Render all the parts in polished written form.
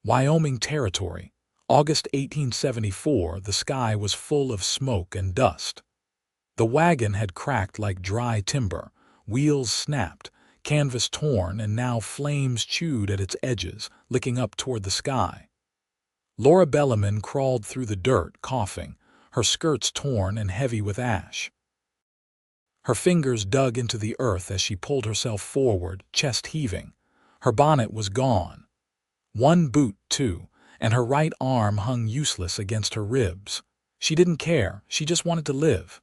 Wyoming Territory, August 1874. The sky was full of smoke and dust. The wagon had cracked like dry timber, wheels snapped, canvas torn, and now flames chewed at its edges, licking up toward the sky. Laura Belleman crawled through the dirt, coughing, her skirts torn and heavy with ash. Her fingers dug into the earth as she pulled herself forward, chest heaving. Her bonnet was gone. One boot, too, and her right arm hung useless against her ribs. She didn't care, she just wanted to live.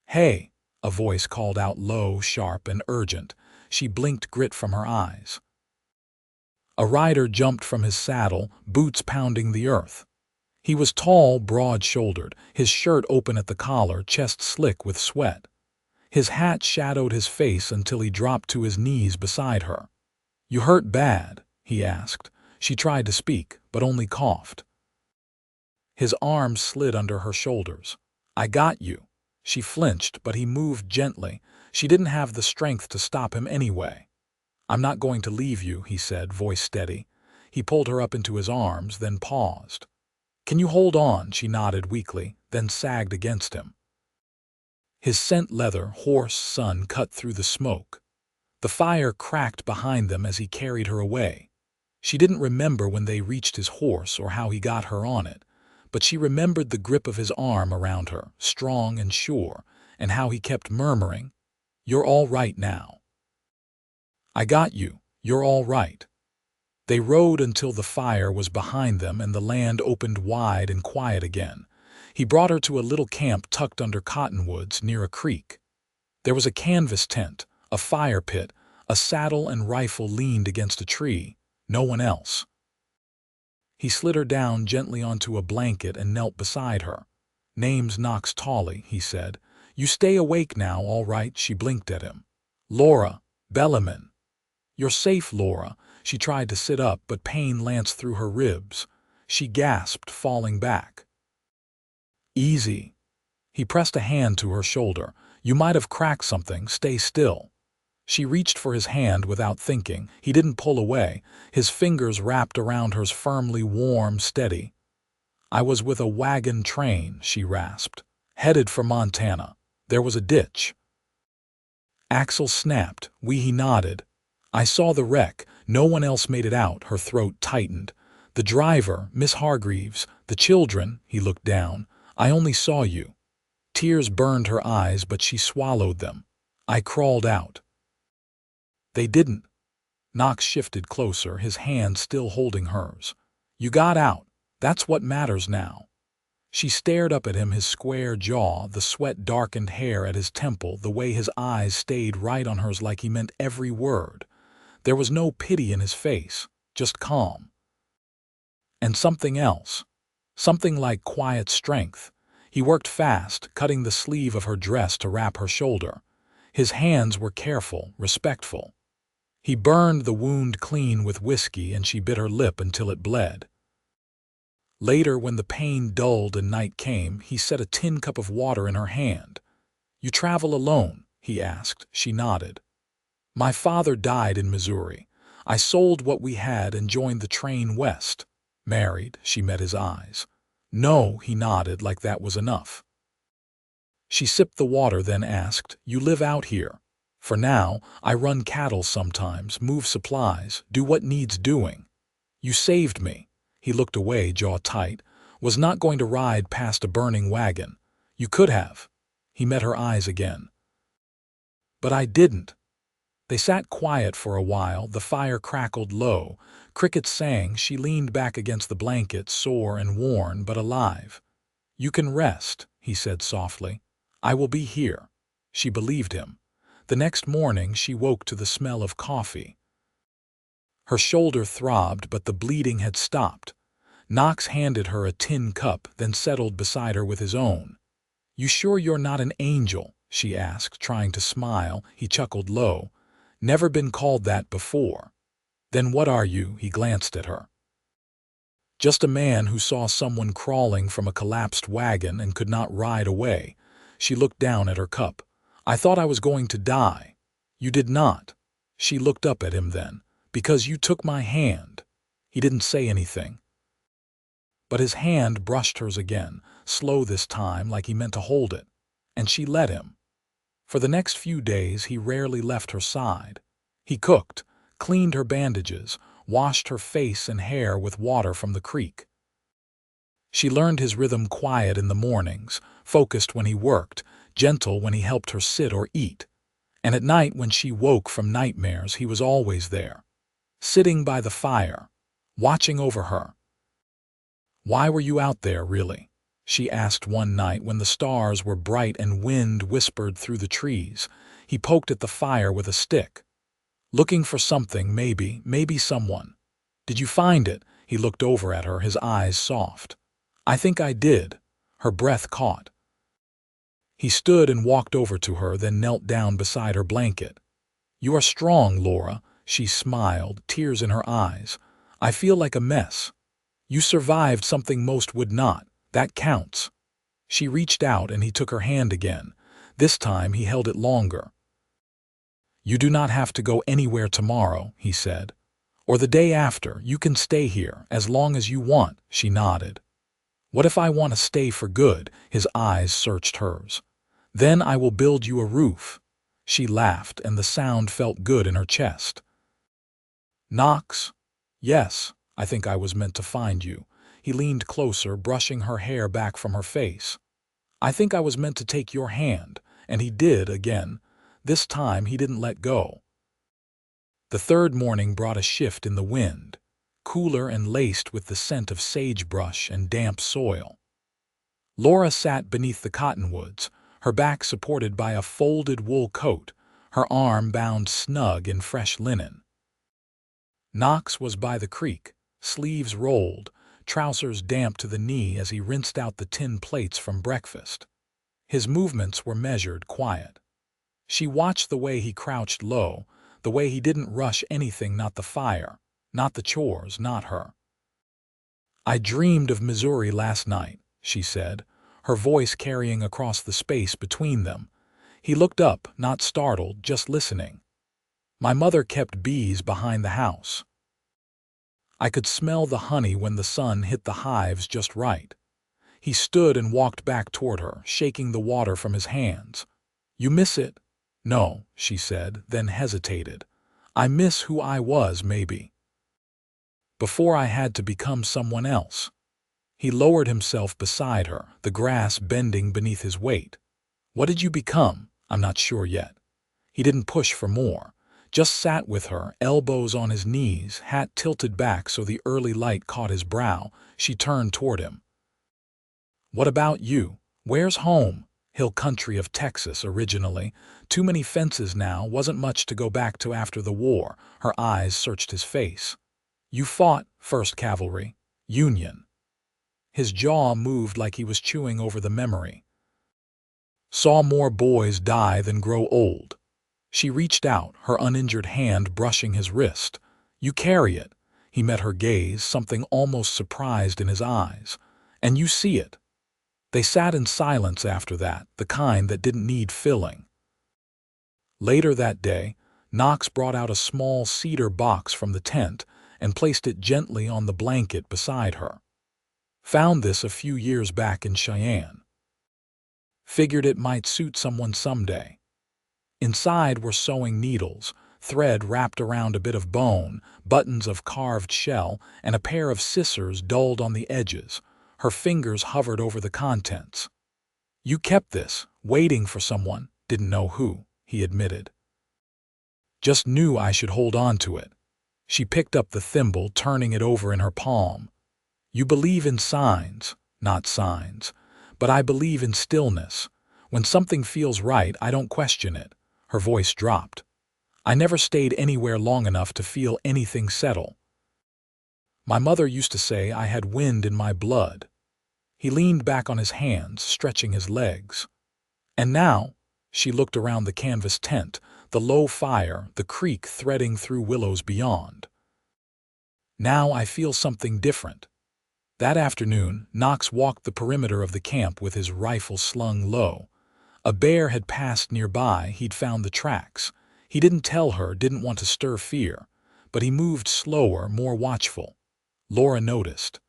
"Hey!" a voice called out, low, sharp, and urgent. She blinked grit from her eyes. A rider jumped from his saddle, boots pounding the earth. He was tall, broad-shouldered, his shirt open at the collar, chest slick with sweat. His hat shadowed his face until he dropped to his knees beside her. "You hurt bad?" he asked. She tried to speak, but only coughed. His arms slid under her shoulders. "I got you." She flinched, but he moved gently. She didn't have the strength to stop him anyway. "I'm not going to leave you," he said, voice steady. He pulled her up into his arms, then paused. "Can you hold on?" She nodded weakly, then sagged against him. His scent leather, hoarse sun cut through the smoke. The fire cracked behind them as he carried her away. She didn't remember when they reached his horse or how he got her on it, but she remembered the grip of his arm around her, strong and sure, and how he kept murmuring, "You're all right now. I got you. You're all right." They rode until the fire was behind them and the land opened wide and quiet again. He brought her to a little camp tucked under cottonwoods near a creek. There was a canvas tent, a fire pit, a saddle and rifle leaned against a tree. No one else. He slid her down gently onto a blanket and knelt beside her. "Name's Knox Talley," he said. "You stay awake now, all right?" She blinked at him. "Laura, Belleman." "You're safe, Laura." She tried to sit up, but pain lanced through her ribs. She gasped, falling back. "Easy." He pressed a hand to her shoulder. "You might have cracked something. Stay still." She reached for his hand without thinking. He didn't pull away. His fingers wrapped around hers firmly, warm, steady. "I was with a wagon train," she rasped. "Headed for Montana. There was a ditch." Axle snapped. He nodded. "I saw the wreck. No one else made it out." Her throat tightened. "The driver, Miss Hargreaves, the children." He looked down. "I only saw you." Tears burned her eyes, but she swallowed them. "I crawled out." "They didn't." Knox shifted closer, his hand still holding hers. "You got out. That's what matters now." She stared up at him, his square jaw, the sweat-darkened hair at his temple, the way his eyes stayed right on hers like he meant every word. There was no pity in his face, just calm. And something else. Something like quiet strength. He worked fast, cutting the sleeve of her dress to wrap her shoulder. His hands were careful, respectful. He burned the wound clean with whiskey, and she bit her lip until it bled. Later, when the pain dulled and night came, he set a tin cup of water in her hand. "You travel alone?" he asked. She nodded. "My father died in Missouri. I sold what we had and joined the train west." "Married?" She met his eyes. "No," he nodded, like that was enough. She sipped the water, then asked, "You live out here?" "For now, I run cattle sometimes, move supplies, do what needs doing." "You saved me." He looked away, jaw tight. "Was not going to ride past a burning wagon." "You could have." He met her eyes again. "But I didn't." They sat quiet for a while. The fire crackled low. Crickets sang. She leaned back against the blanket, sore and worn, but alive. "You can rest," he said softly. "I will be here." She believed him. The next morning she woke to the smell of coffee. Her shoulder throbbed, but the bleeding had stopped. Knox handed her a tin cup, then settled beside her with his own. "You sure you're not an angel?" she asked, trying to smile. He chuckled low. "Never been called that before." "Then what are you?" He glanced at her. "Just a man who saw someone crawling from a collapsed wagon and could not ride away." She looked down at her cup. "I thought I was going to die." "You did not." She looked up at him then. "Because you took my hand." He didn't say anything. But his hand brushed hers again, slow this time like he meant to hold it, and she let him. For the next few days he rarely left her side. He cooked, cleaned her bandages, washed her face and hair with water from the creek. She learned his rhythm: quiet in the mornings, focused when he worked, gentle when he helped her sit or eat. And at night when she woke from nightmares, he was always there, sitting by the fire, watching over her. "Why were you out there, really?" she asked one night when the stars were bright and wind whispered through the trees. He poked at the fire with a stick. "Looking for something, maybe someone." "Did you find it?" He looked over at her, his eyes soft. "I think I did." Her breath caught. He stood and walked over to her, then knelt down beside her blanket. "You are strong, Laura," she smiled, tears in her eyes. "I feel like a mess. You survived something most would not. That counts." She reached out and he took her hand again. This time he held it longer. "You do not have to go anywhere tomorrow," he said. "Or the day after. You can stay here as long as you want." She nodded. "What if I want to stay for good?" His eyes searched hers. "Then I will build you a roof." She laughed, and the sound felt good in her chest. "Knox?" "Yes, I think I was meant to find you." He leaned closer, brushing her hair back from her face. "I think I was meant to take your hand." And he did again. This time he didn't let go. The third morning brought a shift in the wind, cooler and laced with the scent of sagebrush and damp soil. Laura sat beneath the cottonwoods, her back supported by a folded wool coat, her arm bound snug in fresh linen. Knox was by the creek, sleeves rolled, trousers damp to the knee as he rinsed out the tin plates from breakfast. His movements were measured, quiet. She watched the way he crouched low, the way he didn't rush anything, not the fire, not the chores, not her. "I dreamed of Missouri last night," she said, her voice carrying across the space between them. He looked up, not startled, just listening. "My mother kept bees behind the house. I could smell the honey when the sun hit the hives just right." He stood and walked back toward her, shaking the water from his hands. "You miss it?" "No," she said, then hesitated. "I miss who I was, maybe. Before I had to become someone else." He lowered himself beside her, the grass bending beneath his weight. "What did you become?" "I'm not sure yet." He didn't push for more, just sat with her, elbows on his knees, hat tilted back so the early light caught his brow. She turned toward him. "What about you? Where's home?" "Hill country of Texas, originally. Too many fences now, wasn't much to go back to after the war." Her eyes searched his face. "You fought, 1st Cavalry, Union." His jaw moved like he was chewing over the memory. "Saw more boys die than grow old." She reached out, her uninjured hand brushing his wrist. "You carry it." He met her gaze, something almost surprised in his eyes. "And you see it." They sat in silence after that, the kind that didn't need filling. Later that day, Knox brought out a small cedar box from the tent and placed it gently on the blanket beside her. "Found this a few years back in Cheyenne. Figured it might suit someone someday." Inside were sewing needles, thread wrapped around a bit of bone, buttons of carved shell, and a pair of scissors dulled on the edges. Her fingers hovered over the contents. "You kept this, waiting for someone." "Didn't know who," he admitted. "Just knew I should hold on to it." She picked up the thimble, turning it over in her palm. "You believe in signs." "Not signs. But I believe in stillness. When something feels right, I don't question it." Her voice dropped. "I never stayed anywhere long enough to feel anything settle. My mother used to say I had wind in my blood." He leaned back on his hands, stretching his legs. "And now," she looked around the canvas tent, the low fire, the creek threading through willows beyond. "Now I feel something different." That afternoon, Knox walked the perimeter of the camp with his rifle slung low. A bear had passed nearby, he'd found the tracks. He didn't tell her, didn't want to stir fear, but he moved slower, more watchful. Laura noticed.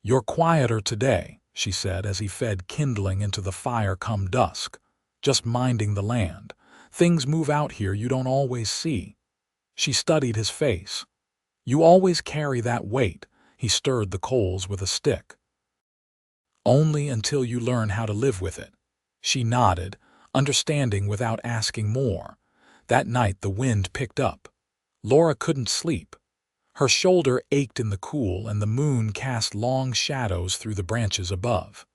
"You're quieter today," she said as he fed kindling into the fire come dusk. "Just minding the land. Things move out here you don't always see." She studied his face. "You always carry that weight." He stirred the coals with a stick. "Only until you learn how to live with it." She nodded, understanding without asking more. That night the wind picked up. Laura couldn't sleep. Her shoulder ached in the cool and the moon cast long shadows through the branches above.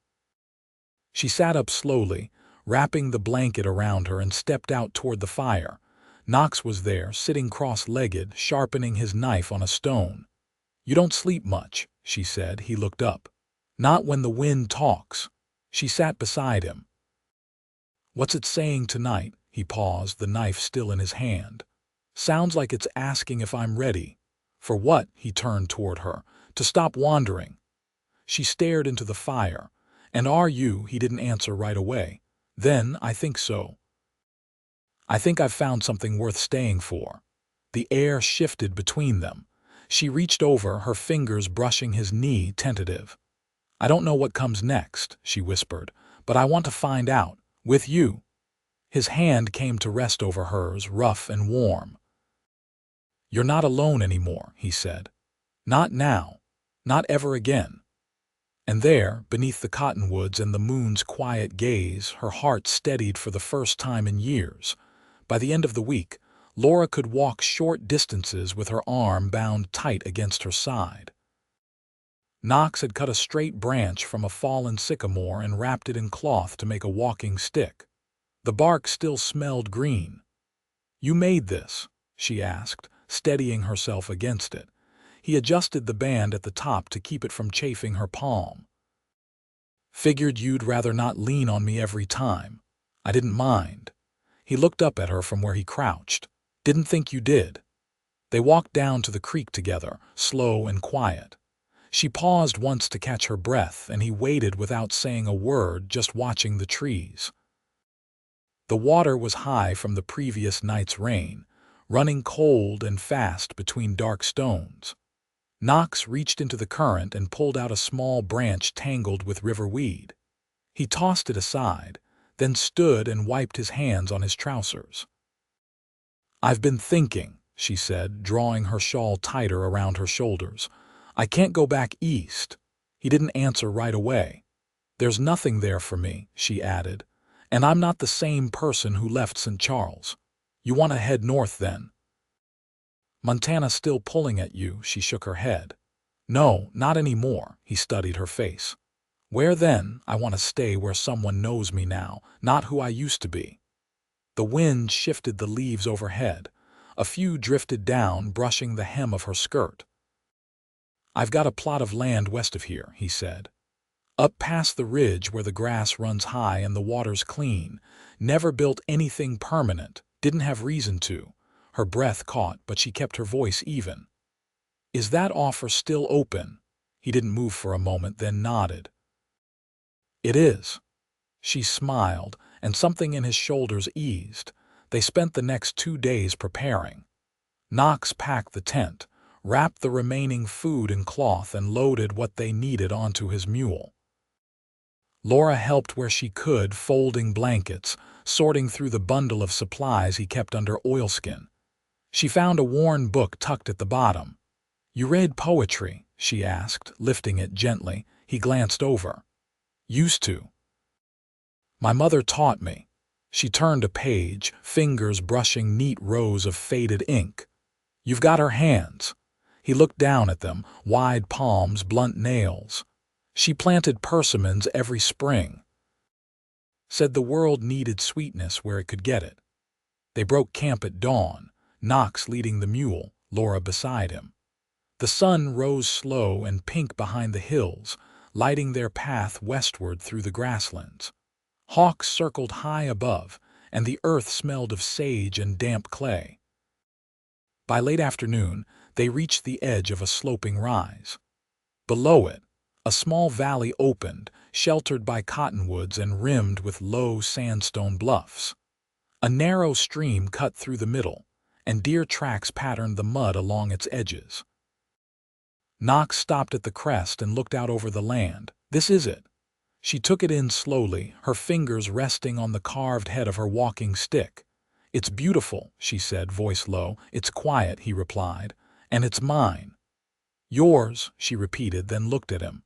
She sat up slowly, wrapping the blanket around her and stepped out toward the fire. Knox was there, sitting cross-legged, sharpening his knife on a stone. "You don't sleep much," she said. He looked up. "Not when the wind talks." She sat beside him. "What's it saying tonight?" He paused, the knife still in his hand. "Sounds like it's asking if I'm ready." "For what?" He turned toward her. "To stop wandering." She stared into the fire. "And are you?" He didn't answer right away. "Then, I think so. I think I've found something worth staying for." The air shifted between them. She reached over, her fingers brushing his knee, tentative. "I don't know what comes next," she whispered, "but I want to find out. With you." His hand came to rest over hers, rough and warm. "You're not alone anymore," he said. "Not now. Not ever again." And there, beneath the cottonwoods and the moon's quiet gaze, her heart steadied for the first time in years. By the end of the week, Laura could walk short distances with her arm bound tight against her side. Knox had cut a straight branch from a fallen sycamore and wrapped it in cloth to make a walking stick. The bark still smelled green. "You made this?" she asked, steadying herself against it. He adjusted the band at the top to keep it from chafing her palm. "Figured you'd rather not lean on me every time. I didn't mind." He looked up at her from where he crouched. "Didn't think you did." They walked down to the creek together, slow and quiet. She paused once to catch her breath, and he waited without saying a word, just watching the trees. The water was high from the previous night's rain, running cold and fast between dark stones. Knox reached into the current and pulled out a small branch tangled with river weed. He tossed it aside, then stood and wiped his hands on his trousers. "I've been thinking," she said, drawing her shawl tighter around her shoulders. "I can't go back east." He didn't answer right away. "There's nothing there for me," she added. "And I'm not the same person who left St. Charles." "You want to head north then?" "Montana still pulling at you?" She shook her head. "No, not anymore." He studied her face. "Where then?" "I want to stay where someone knows me now, not who I used to be." The wind shifted the leaves overhead. A few drifted down, brushing the hem of her skirt. "I've got a plot of land west of here," he said. "Up past the ridge where the grass runs high and the water's clean. Never built anything permanent, didn't have reason to." Her breath caught, but she kept her voice even. "Is that offer still open?" He didn't move for a moment, then nodded. "It is." She smiled, and something in his shoulders eased. They spent the next 2 days preparing. Knox packed the tent, wrapped the remaining food in cloth, and loaded what they needed onto his mule. Laura helped where she could, folding blankets, sorting through the bundle of supplies he kept under oilskin. She found a worn book tucked at the bottom. "You read poetry?" she asked, lifting it gently. He glanced over. "Used to. My mother taught me." She turned a page, fingers brushing neat rows of faded ink. "You've got her hands." He looked down at them, wide palms, blunt nails. "She planted persimmons every spring. Said the world needed sweetness where it could get it." They broke camp at dawn, Knox leading the mule, Laura beside him. The sun rose slow and pink behind the hills, lighting their path westward through the grasslands. Hawks circled high above, and the earth smelled of sage and damp clay. By late afternoon, they reached the edge of a sloping rise. Below it, a small valley opened, sheltered by cottonwoods and rimmed with low sandstone bluffs. A narrow stream cut through the middle, and deer tracks patterned the mud along its edges. Knox stopped at the crest and looked out over the land. "This is it." She took it in slowly, her fingers resting on the carved head of her walking stick. "It's beautiful," she said, voice low. "It's quiet," he replied. "And it's mine." "Yours," she repeated, then looked at him.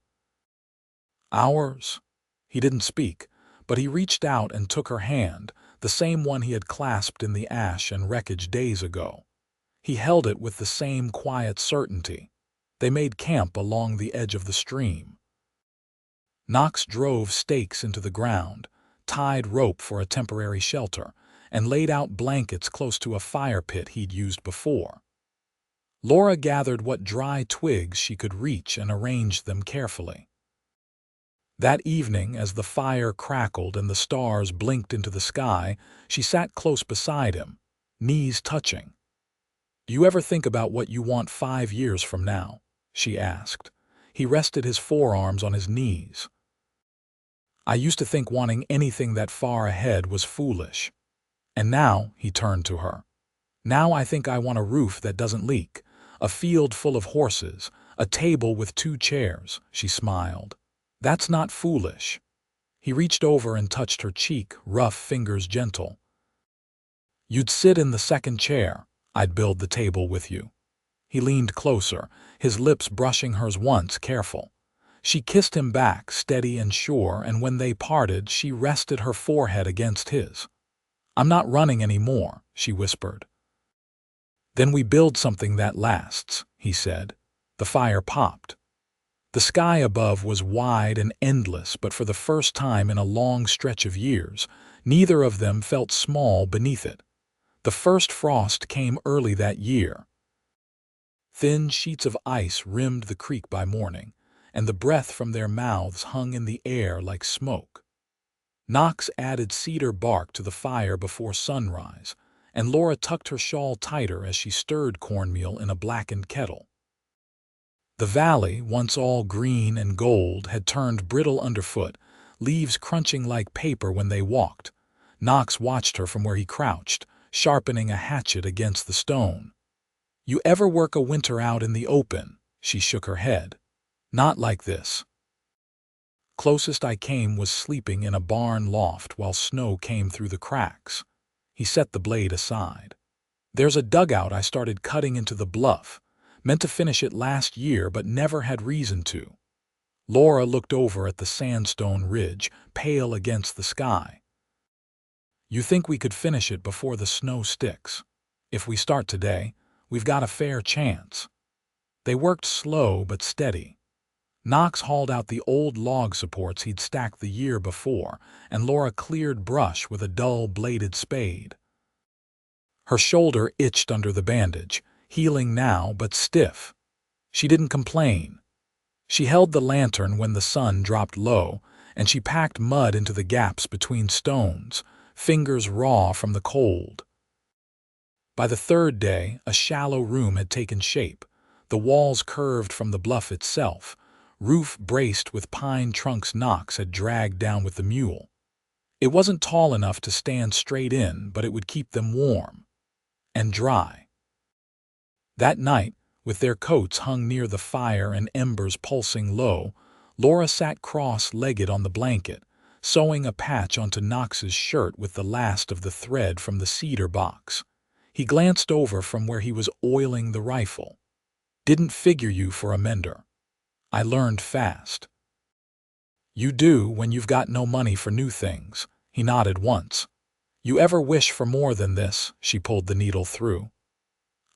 "Ours?" He didn't speak, but he reached out and took her hand, the same one he had clasped in the ash and wreckage days ago. He held it with the same quiet certainty. They made camp along the edge of the stream. Knox drove stakes into the ground, tied rope for a temporary shelter, and laid out blankets close to a fire pit he'd used before. Laura gathered what dry twigs she could reach and arranged them carefully. That evening, as the fire crackled and the stars blinked into the sky, she sat close beside him, knees touching. "Do you ever think about what you want 5 years from now?" she asked. He rested his forearms on his knees. "I used to think wanting anything that far ahead was foolish. And now," he turned to her, "now I think I want a roof that doesn't leak, a field full of horses, a table with 2 chairs, she smiled. "That's not foolish." He reached over and touched her cheek, rough fingers gentle. "You'd sit in the second chair. I'd build the table with you." He leaned closer, his lips brushing hers once, careful. She kissed him back, steady and sure, and when they parted, she rested her forehead against his. "I'm not running anymore," she whispered. "Then we build something that lasts," he said. The fire popped. The sky above was wide and endless, but for the first time in a long stretch of years, neither of them felt small beneath it. The first frost came early that year. Thin sheets of ice rimmed the creek by morning, and the breath from their mouths hung in the air like smoke. Knox added cedar bark to the fire before sunrise, and Laura tucked her shawl tighter as she stirred cornmeal in a blackened kettle. The valley, once all green and gold, had turned brittle underfoot, leaves crunching like paper when they walked. Knox watched her from where he crouched, sharpening a hatchet against the stone. "You ever work a winter out in the open?" She shook her head. "Not like this." "Closest I came was sleeping in a barn loft while snow came through the cracks." He set the blade aside. "There's a dugout I started cutting into the bluff. Meant to finish it last year, but never had reason to." Laura looked over at the sandstone ridge, pale against the sky. "You think we could finish it before the snow sticks? If we start today, we've got a fair chance." They worked slow but steady. Knox hauled out the old log supports he'd stacked the year before, and Laura cleared brush with a dull-bladed spade. Her shoulder itched under the bandage, healing now but stiff. She didn't complain. She held the lantern when the sun dropped low, and she packed mud into the gaps between stones, fingers raw from the cold. By the third day, a shallow room had taken shape. The walls curved from the bluff itself, roof braced with pine trunks Knox had dragged down with the mule. It wasn't tall enough to stand straight in, but it would keep them warm and dry. That night, with their coats hung near the fire and embers pulsing low, Laura sat cross-legged on the blanket, sewing a patch onto Knox's shirt with the last of the thread from the cedar box. He glanced over from where he was oiling the rifle. "Didn't figure you for a mender. I learned fast." "You do when you've got no money for new things," he nodded once. "You ever wish for more than this?" She pulled the needle through.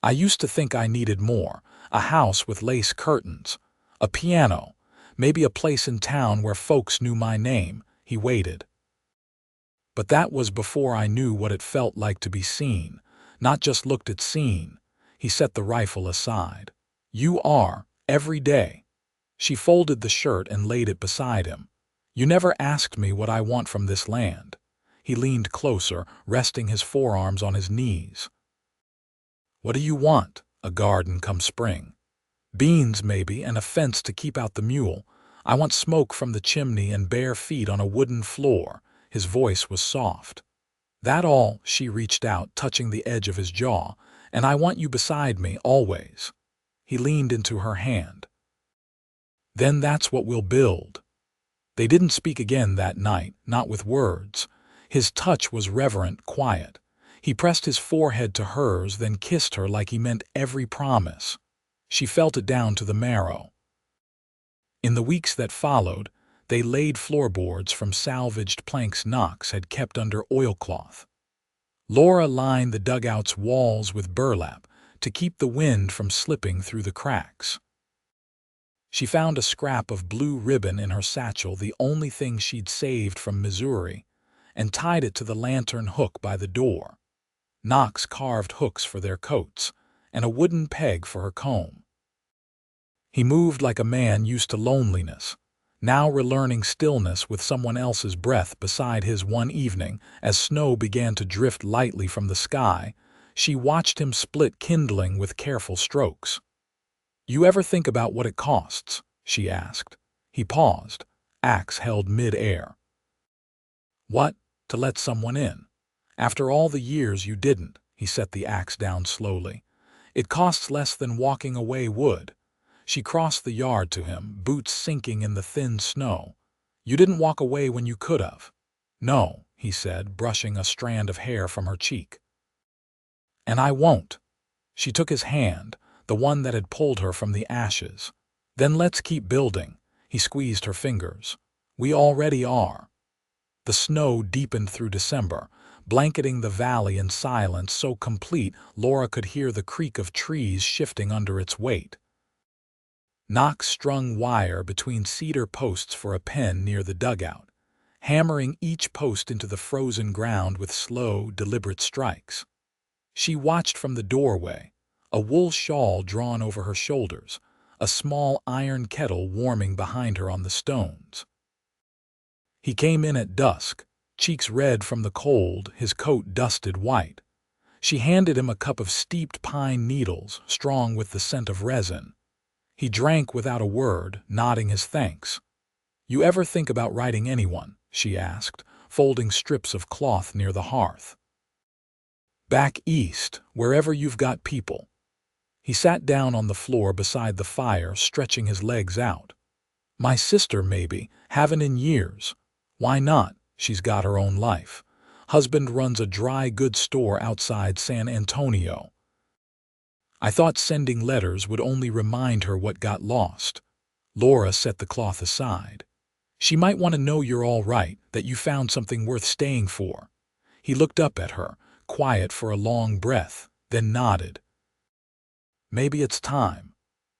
"I used to think I needed more, a house with lace curtains, a piano, maybe a place in town where folks knew my name." He waited. "But that was before I knew what it felt like to be seen, not just looked at seen." He set the rifle aside. "You are, every day." She folded the shirt and laid it beside him. "You never asked me what I want from this land." He leaned closer, resting his forearms on his knees. "What do you want? A garden come spring. Beans, maybe, and a fence to keep out the mule. I want smoke from the chimney and bare feet on a wooden floor." His voice was soft. "That all?" She reached out, touching the edge of his jaw. "And I want you beside me, always." He leaned into her hand. Then that's what we'll build." They didn't speak again that night, not with words. His touch was reverent, quiet. He pressed his forehead to hers, then kissed her like he meant every promise. She felt it down to the marrow. In the weeks that followed, they laid floorboards from salvaged planks Knox had kept under oilcloth. Laura lined the dugout's walls with burlap to keep the wind from slipping through the cracks. She found a scrap of blue ribbon in her satchel, the only thing she'd saved from Missouri, and tied it to the lantern hook by the door. Knox carved hooks for their coats and a wooden peg for her comb. He moved like a man used to loneliness, now relearning stillness with someone else's breath beside his. One evening, as snow began to drift lightly from the sky, she watched him split kindling with careful strokes. "You ever think about what it costs?" she asked. He paused, axe held mid-air. "What, to let someone in? After all the years you didn't." He set the axe down slowly. "It costs less than walking away would." She crossed the yard to him, boots sinking in the thin snow. "You didn't walk away when you could have." "No," he said, brushing a strand of hair from her cheek. "And I won't." She took his hand, the one that had pulled her from the ashes. "Then let's keep building." He squeezed her fingers. "We already are." The snow deepened through December, blanketing the valley in silence so complete Laura could hear the creak of trees shifting under its weight. Knox strung wire between cedar posts for a pen near the dugout, hammering each post into the frozen ground with slow, deliberate strikes. She watched from the doorway, a wool shawl drawn over her shoulders, a small iron kettle warming behind her on the stones. He came in at dusk, cheeks red from the cold, his coat dusted white. She handed him a cup of steeped pine needles, strong with the scent of resin. He drank without a word, nodding his thanks. "You ever think about writing anyone?" she asked, folding strips of cloth near the hearth. "Back east, wherever you've got people." He sat down on the floor beside the fire, stretching his legs out. "My sister, maybe. Haven't in years." "Why not? She's got her own life. Husband runs a dry goods store outside San Antonio." "I thought sending letters would only remind her what got lost." Laura set the cloth aside. "She might want to know you're all right, that you found something worth staying for." He looked up at her, quiet for a long breath, then nodded. "Maybe it's time."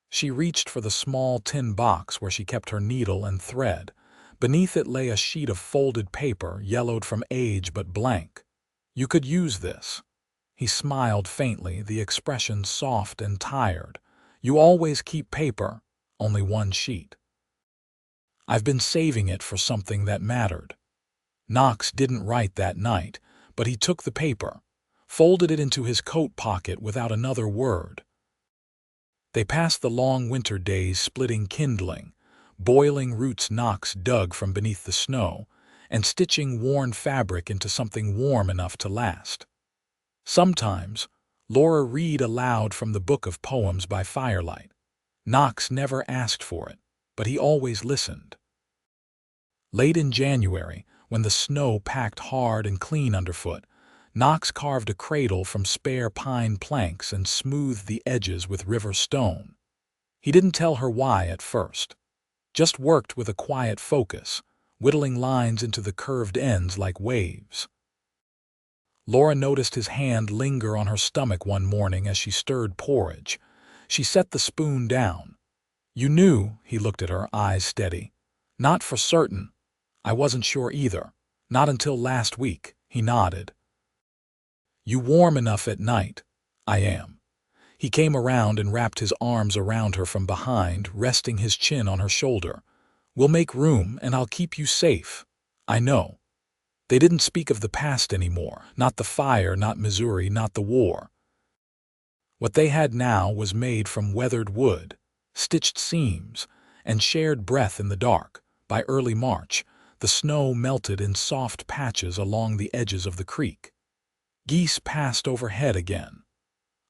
She reached for the small tin box where she kept her needle and thread. Beneath it lay a sheet of folded paper, yellowed from age but blank. "You could use this." He smiled faintly, the expression soft and tired. "You always keep paper." "Only one sheet." "I've been saving it for something that mattered." Knox didn't write that night, but he took the paper, folded it into his coat pocket without another word. They passed the long winter days splitting kindling, boiling roots Knox dug from beneath the snow, and stitching worn fabric into something warm enough to last. Sometimes, Laura read aloud from the book of poems by firelight. Knox never asked for it, but he always listened. Late in January, when the snow packed hard and clean underfoot, Knox carved a cradle from spare pine planks and smoothed the edges with river stone. He didn't tell her why at first, just worked with a quiet focus, whittling lines into the curved ends like waves. Laura noticed his hand linger on her stomach one morning as she stirred porridge. She set the spoon down. "You knew?" He looked at her, eyes steady. "Not for certain." "I wasn't sure either. Not until last week." He nodded. "You warm enough at night?" "I am." He came around and wrapped his arms around her from behind, resting his chin on her shoulder. "We'll make room, and I'll keep you safe." "I know." They didn't speak of the past anymore, not the fire, not Missouri, not the war. What they had now was made from weathered wood, stitched seams, and shared breath in the dark. By early March, the snow melted in soft patches along the edges of the creek. Geese passed overhead again.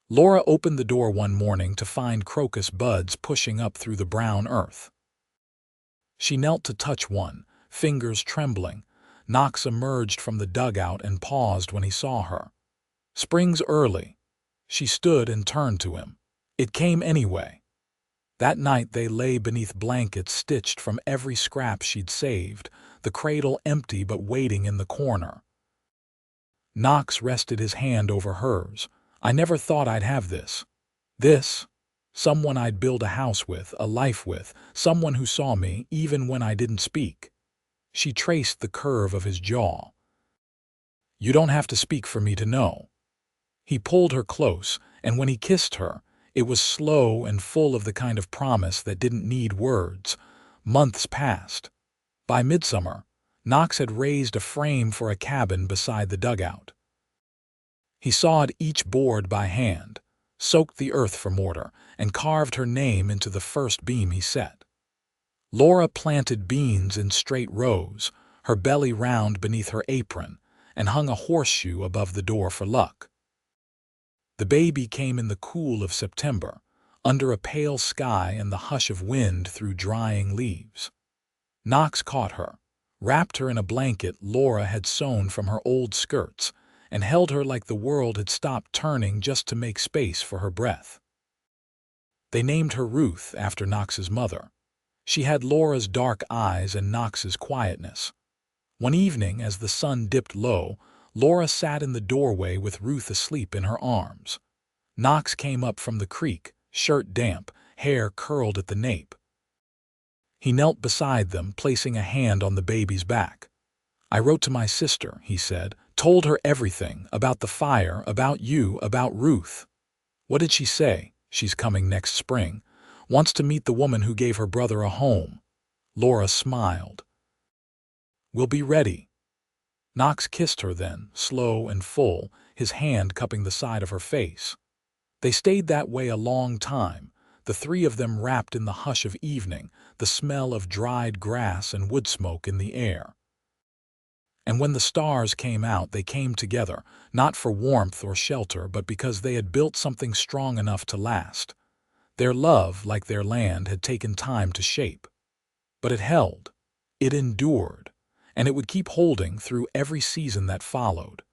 Laura opened the door one morning to find crocus buds pushing up through the brown earth. She knelt to touch one, fingers trembling. Knox emerged from the dugout and paused when he saw her. "Spring's early." She stood and turned to him. "It came anyway." That night they lay beneath blankets stitched from every scrap she'd saved, the cradle empty but waiting in the corner. Knox rested his hand over hers. "I never thought I'd have this. This. Someone I'd build a house with, a life with, someone who saw me even when I didn't speak." She traced the curve of his jaw. "You don't have to speak for me to know." He pulled her close, and when he kissed her, it was slow and full of the kind of promise that didn't need words. Months passed. By midsummer, Knox had raised a frame for a cabin beside the dugout. He sawed each board by hand, soaked the earth for mortar, and carved her name into the first beam he set. Laura planted beans in straight rows, her belly round beneath her apron, and hung a horseshoe above the door for luck. The baby came in the cool of September, under a pale sky and the hush of wind through drying leaves. Knox caught her, wrapped her in a blanket Laura had sewn from her old skirts, and held her like the world had stopped turning just to make space for her breath. They named her Ruth after Knox's mother. She had Laura's dark eyes and Knox's quietness. One evening, as the sun dipped low, Laura sat in the doorway with Ruth asleep in her arms. Knox came up from the creek, shirt damp, hair curled at the nape. He knelt beside them, placing a hand on the baby's back. "I wrote to my sister," he said, "told her everything, about the fire, about you, about Ruth." "What did she say?" "She's coming next spring. Wants to meet the woman who gave her brother a home." Laura smiled. "We'll be ready." Knox kissed her then, slow and full, his hand cupping the side of her face. They stayed that way a long time, the three of them wrapped in the hush of evening, the smell of dried grass and wood smoke in the air. And when the stars came out, they came together, not for warmth or shelter, but because they had built something strong enough to last. Their love, like their land, had taken time to shape. But it held. It endured. And it would keep holding through every season that followed.